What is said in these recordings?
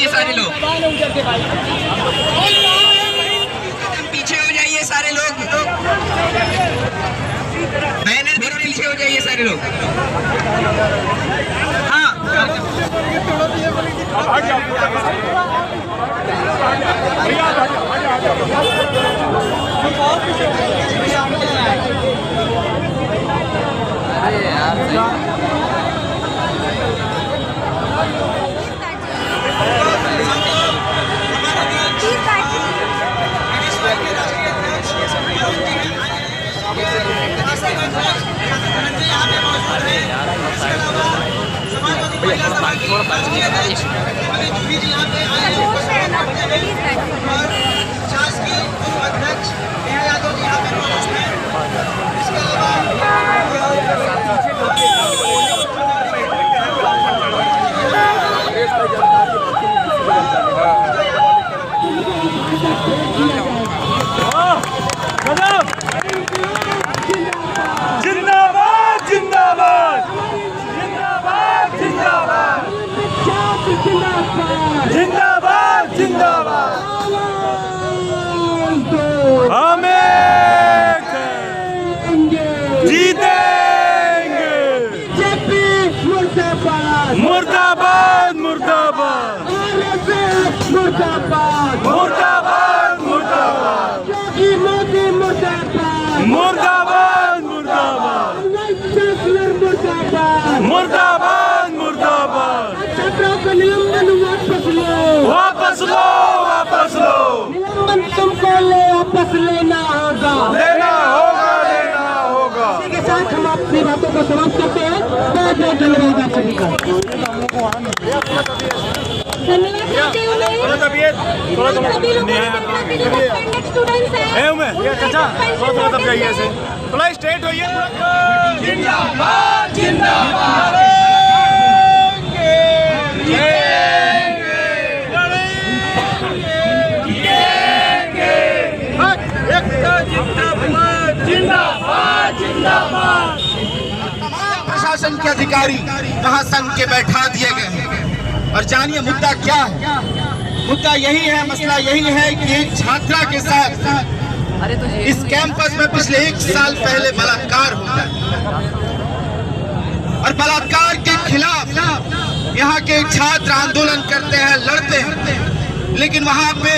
जाइए सारे लोग, पीछे हो जाइए सारे लोग, बैनर भी पीछे हो जाइए सारे लोग। हाँ मुर्दाबाद मुर्दाबाद मुर्दाबाद मुर्दाबाद मुर्दाबाद मुर्दाबाद मुर्दाबाद मुर्दाबाद मुर्दाबाद छात्रों का निलंबन वापस लो, वापस लो, वापस लो। निलंबन तुमको वापस लेना होगा, लेना होगा, लेना होगा। इसी के साथ हम अपनी बातों को समाप्त करते हैं। बहुत बहुत धन्यवाद आप सभी का। थोड़ा स्ट्रेट होइए। जिंदाबाद जिंदाबाद प्रशासन के अधिकारी वहां संघ के बैठा दिए गए हैं। और जानिए मुद्दा क्या है? मुद्दा यही है, मसला यही है कि एक छात्रा के साथ इस कैंपस में पिछले 1 साल पहले बलात्कार होता है और बलात्कार के खिलाफ यहाँ के छात्र आंदोलन करते हैं, लड़ते हैं। लेकिन वहां पे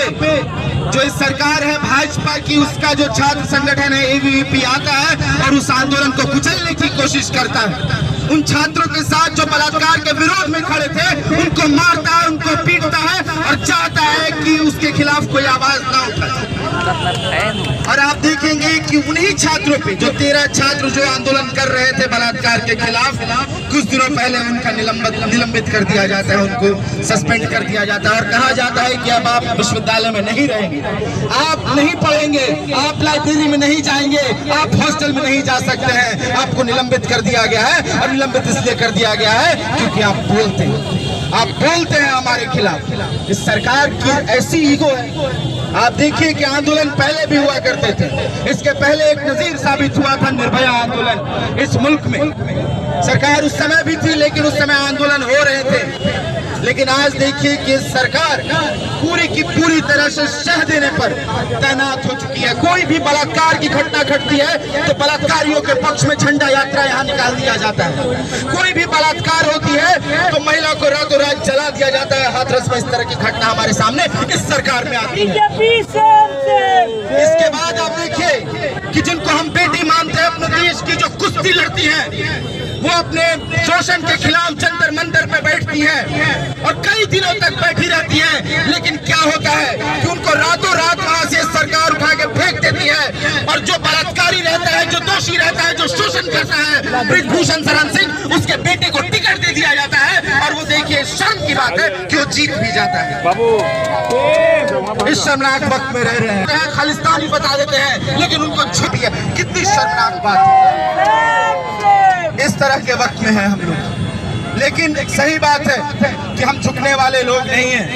जो इस सरकार है भाजपा की, उसका जो छात्र संगठन है ABVP आता है और उस आंदोलन को कुचलने की कोशिश करता है। उन छात्रों के साथ जो बलात्कार के विरोध में खड़े थे उनको मारता है, उनको पीटता है और चाहता है कि उसके खिलाफ कोई आवाज ना उठाए। और आप देखेंगे कि उन्हीं छात्रों पे जो 13 छात्र जो आंदोलन कर रहे थे बलात्कार के खिलाफ, कुछ दिनों पहले उनका निलंबित कर दिया जाता है, उनको सस्पेंड कर दिया जाता है और कहा जाता है कि अब आप विश्वविद्यालय में नहीं रहेंगे, आप नहीं पढ़ेंगे, आप लाइब्रेरी में नहीं जाएंगे, आप हॉस्टल में नहीं जा सकते हैं, आपको निलंबित कर दिया गया है। और निलंबित इसलिए कर दिया गया है क्योंकि आप बोलते हैं हमारे खिलाफ। इस सरकार की ऐसी ईगो है। आप देखिए कि आंदोलन पहले भी हुआ करते थे। इसके पहले एक नजीर साबित हुआ था निर्भया आंदोलन इस मुल्क में। सरकार उस समय भी थी, लेकिन उस समय आंदोलन हो रहे थे। लेकिन आज देखिए कि सरकार पूरी की पूरी तरह से शह देने पर तैनात हो चुकी है। कोई भी बलात्कार की घटना घटती है तो बलात्कारियों के पक्ष में झंडा यात्रा यहाँ निकाल दिया जाता है। कोई भी बलात्कार होती है तो महिला को रातों रात जला दिया जाता है। हाथरस में इस तरह की घटना हमारे सामने इस सरकार में आती है। इसके बाद आप देखिए कि जिनको हम बेटी मानते हैं, अपने देश की जो कुश्ती लड़ती हैं, वो अपने शोषण के खिलाफ जंतर मंतर पे बैठती हैं और कई दिनों तक बैठी रहती हैं। लेकिन क्या होता है कि उनको रातों रात वहां से सरकार उठा के फेंक देती है और जो बलात्कारी रहता है, जो दोषी रहता है, जो शोषण करता है, ब्रिजभूषण शरण सिंह, उसके बेटे को टिकट दे दिया जाता है। और वो देखिए शर्म की बात है कि वो जीत भी जाता है। इस शर्मनाक वक्त में रह रहे हैं, खालिस्तानी बता देते हैं, लेकिन उनको छुपी है। कितनी शर्मनाक बात है। इस तरह के वक्त में है हम लोग। लेकिन सही बात है कि हम झुकने वाले लोग नहीं हैं।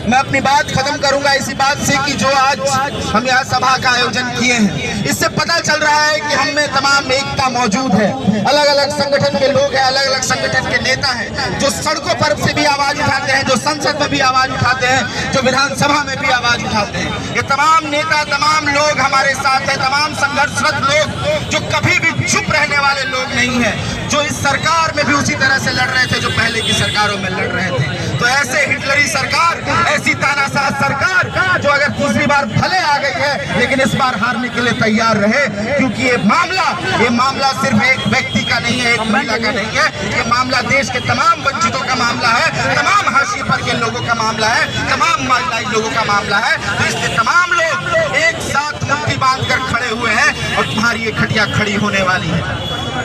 मैं अपनी बात खत्म करूंगा इसी बात से कि जो आज हम यहाँ सभा का आयोजन किए हैं, इससे पता चल रहा है कि हम में तमाम एकता मौजूद है। अलग अलग संगठन के लोग हैं, अलग अलग संगठन के नेता हैं, जो सड़कों पर से भी आवाज उठाते हैं, जो संसद में भी आवाज उठाते हैं, जो विधानसभा में भी आवाज उठाते हैं। ये तमाम नेता, तमाम लोग हमारे साथ हैं, तमाम संघर्षरत लोग जो कभी भी चुप रहने वाले लोग नहीं है, जो इस सरकार में भी उसी तरह से लड़ रहे थे जो पहले की सरकारों में लड़ रहे थे। तो ऐसे हिटलरी सरकार, ऐसी तानाशाह सरकार जो अगर तीसरी बार भले आ गई है लेकिन इस बार हारने के लिए तैयार रहे, क्योंकि ये मामला सिर्फ एक व्यक्ति का नहीं है, एक महिला का नहीं है, ये मामला देश के तमाम वंचितों का मामला है, तमाम हाशिए पर के लोगों का मामला है, तमाम मार्जिनाइज्ड लोगों का मामला है। तो इसलिए तमाम लोग एक साथ मुट्ठी बांधकर खड़े हुए हैं और तुम्हारी ये खटिया खड़ी होने वाली है।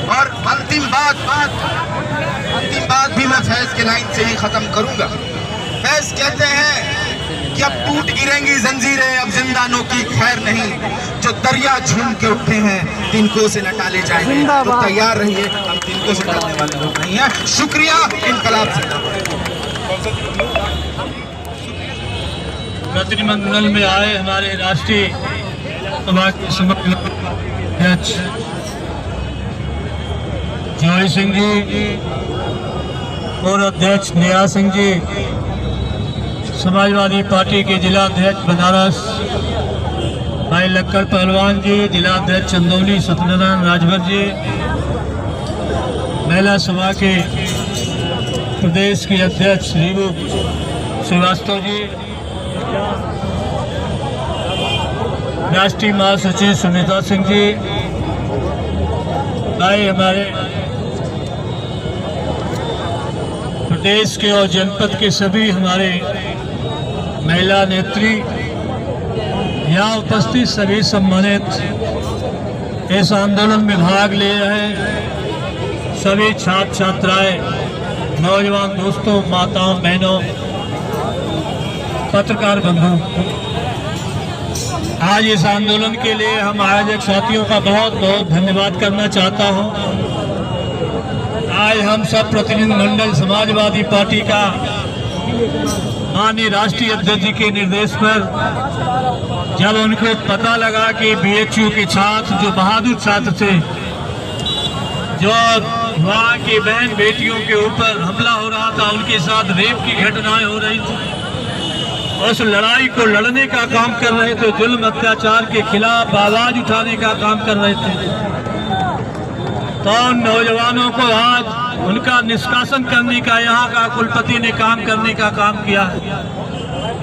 और अंतिम बात भी मैं फैज के लाइन से ही खत्म करूंगा। फैज कहते हैं कि अब टूट गिरेंगी जंजीरें, अब जिंदानों की खैर नहीं, जो दरिया झूम के उठे हैं तिनको से न टाले जाएंगे। तो तैयार रहिए, हम तिनको से टालने वाले लोग नहीं हैं। शुक्रिया। इनकलाब प्रतिनिधिमंडल में आए हमारे राष्ट्रीय सभा के अध्यक्ष जॉय सिंह जी और अध्यक्ष निया सिंह जी, समाजवादी पार्टी के जिला अध्यक्ष बनारस भाई लक्कड़ पहलवान जी, जिला अध्यक्ष चंदौली सत्यनारायण राजभर जी, महिला सभा के प्रदेश की अध्यक्ष रीबू श्रीवास्तव जी, राष्ट्रीय महासचिव सुनीता सिंह जी, भाई हमारे प्रदेश के और जनपद के सभी हमारे महिला नेत्री, यहाँ उपस्थित सभी सम्मानित इस आंदोलन में भाग ले रहे सभी छात्र छात्राएं, नौजवान दोस्तों, माताओं, बहनों, पत्रकार बंधु, आज इस आंदोलन के लिए हम आयोजक साथियों का बहुत बहुत धन्यवाद करना चाहता हूं। आज हम सब प्रतिनिधिमंडल समाजवादी पार्टी का माननीय राष्ट्रीय अध्यक्ष जी के निर्देश पर, जब उनको पता लगा कि बीएचयू के छात्र जो बहादुर छात्र थे, जो वहाँ की बहन बेटियों के ऊपर हमला हो रहा था, उनके साथ रेप की घटनाएं हो रही थी, उस लड़ाई को लड़ने का काम कर रहे थे, जुल्म अत्याचार के खिलाफ आवाज उठाने का काम कर रहे थे, तो नौजवानों को आज उनका निष्कासन करने का यहाँ का कुलपति ने काम करने का काम किया है।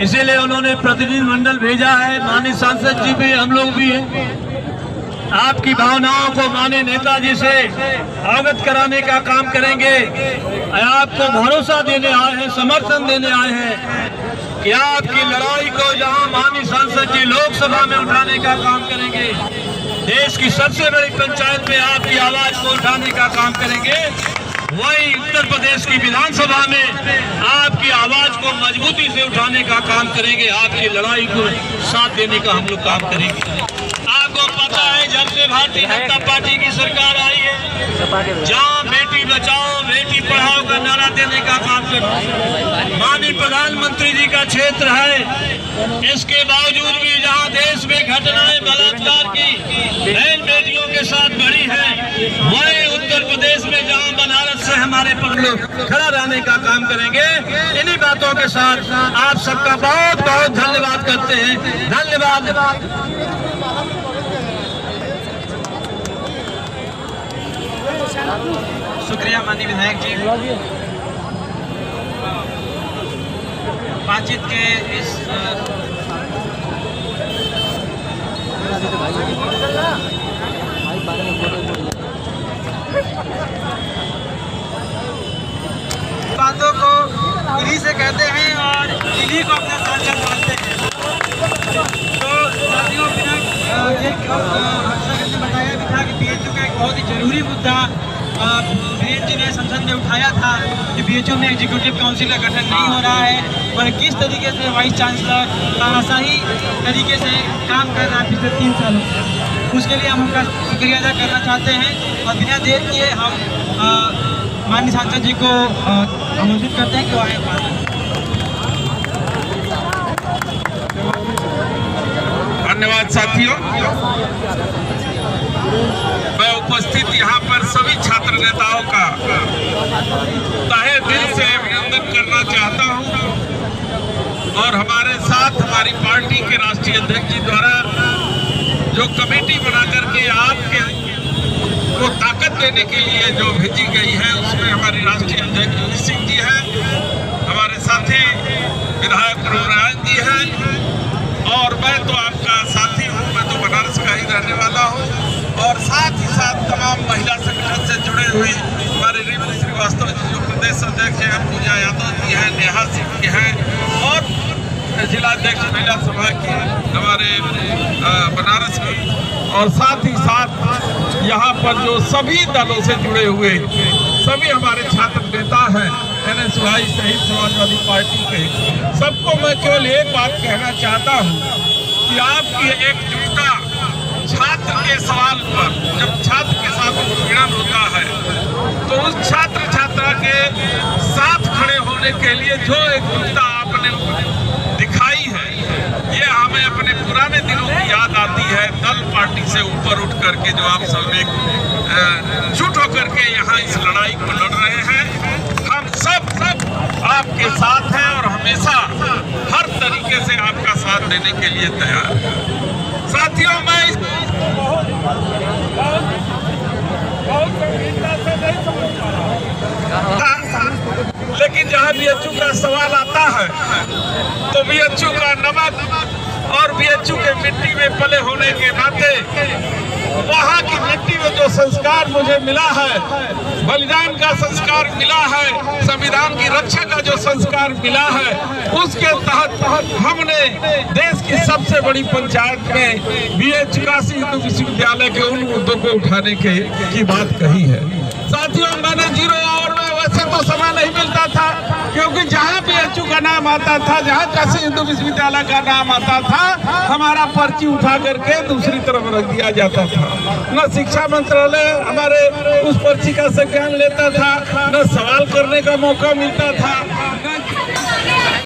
इसीलिए उन्होंने प्रतिनिधिमंडल भेजा है। माननीय सांसद जी भी, हम लोग भी हैं, आपकी भावनाओं को माननीय नेताजी से अवगत कराने का काम करेंगे। आपको भरोसा देने आए हैं, समर्थन देने आए हैं कि आपकी लड़ाई को जहां माननीय सांसद जी लोकसभा में उठाने का काम करेंगे, देश की सबसे बड़ी पंचायत में आपकी आवाज को उठाने का काम करेंगे, वही उत्तर प्रदेश की विधानसभा में आपकी आवाज को मजबूती से उठाने का काम करेंगे, आपकी लड़ाई को साथ देने का हम लोग काम करेंगे। आपको पता है, जब से भारतीय जनता पार्टी की सरकार आई है, जहाँ बेटी बचाओ बेटी पढ़ाओ का नारा देने का काम करते हैं। माननीय प्रधानमंत्री जी का क्षेत्र है, इसके बावजूद भी जहाँ देश में घटनाएं बलात्कार की बहन बेटियों के साथ बढ़ी है, वही उत्तर प्रदेश में जहाँ बनारस से हमारे लोग खड़ा रहने का काम करेंगे। इन्हीं बातों के साथ आप सबका बहुत बहुत धन्यवाद करते हैं। धन्यवाद। शुक्रिया माननीय विधायक जी। बातचीत के इस बातों को इन्हीं से कहते हैं और इन्हीं को अपना सांसद मानते हैं। तो साथियों, ने बताया भी था कि बीएचयू का एक बहुत ही जरूरी मुद्दा वीरेंद्र जी ने संसद में उठाया था कि बीएचयू में एग्जीक्यूटिव काउंसिल का गठन नहीं हो रहा है और किस तरीके से वाइस चांसलर तानाशाही तरीके से काम कर रहा है पिछले 3 सालों से। उसके लिए हम उनका शुक्रिया अदा करना चाहते हैं और बिना देर किए हम माननीय सांसद जी को आमंत्रित करते हैं कि वो आए। साथियों, मैं उपस्थित यहाँ पर सभी छात्र नेताओं का तहे दिल से अभिनंदन करना चाहता हूँ और हमारे साथ हमारी पार्टी के राष्ट्रीय अध्यक्ष जी द्वारा जो कमेटी बना करके आपके को ताकत देने के लिए जो भेजी गई है, उसमें हमारे राष्ट्रीय अध्यक्ष जोगी सिंह जी हैं, हमारे साथी विधायक नारायण जी हैं और मैं तो आपका साथी हूँ, मैं तो बनारस का ही रहने वाला हूँ और साथ ही साथ तमाम महिला संगठन से जुड़े हुई हमारे रेवती श्रीवास्तव जी जो प्रदेश अध्यक्ष हैं, पूजा यादव जी हैं, नेहा सिंह जी हैं और जिलाध्यक्ष महिला सभा की हमारे बनारस की और साथ ही साथ यहाँ पर जो सभी दलों से जुड़े हुए सभी हमारे छात्र नेता हैं NSY शहीद समाजवादी पार्टी के, सबको मैं केवल एक बात कहना चाहता हूँ कि आपकी एकजुटता छात्र के सवाल पर, जब छात्र के साथ उत्पीड़न होता है तो उस छात्र छात्रा के साथ खड़े होने के लिए जो एकजुटता आपने दिखाई है, ये हमें अपने पुराने दिनों की याद आती है। दल पार्टी से ऊपर उठ करके जो आप सब एक जुट होकर के यहाँ इस लड़ाई को लड़ रहे हैं, हम सब आपके साथ हैं और हमेशा हर तरीके से आपका साथ देने के लिए तैयार हैं। साथियों, मैं बहुत गंभीरता से नहीं समझता, लेकिन जहाँ BHU का सवाल आता है तो BHU का नमक और BHU के मिट्टी में पले होने के नाते वहाँ की मिट्टी में जो संस्कार मुझे मिला है, बलिदान का संस्कार मिला है, संविधान की रक्षा का जो संस्कार मिला है, उसके तहत हमने देश की सबसे बड़ी पंचायत में BHU काशी हिंदू विश्वविद्यालय के उन मुद्दों को उठाने की बात कही है। साथियों, मैंने 0 आवर में वैसे तो समय नहीं मिलता था, क्योंकि जहाँ BHU का नाम आता था, जहाँ काशी हिंदू विश्वविद्यालय का नाम आता था, हमारा पर्ची उठा करके दूसरी तरफ रख दिया जाता था। न शिक्षा मंत्रालय हमारे उस पर्ची का संज्ञान लेता था, न सवाल करने का मौका मिलता था।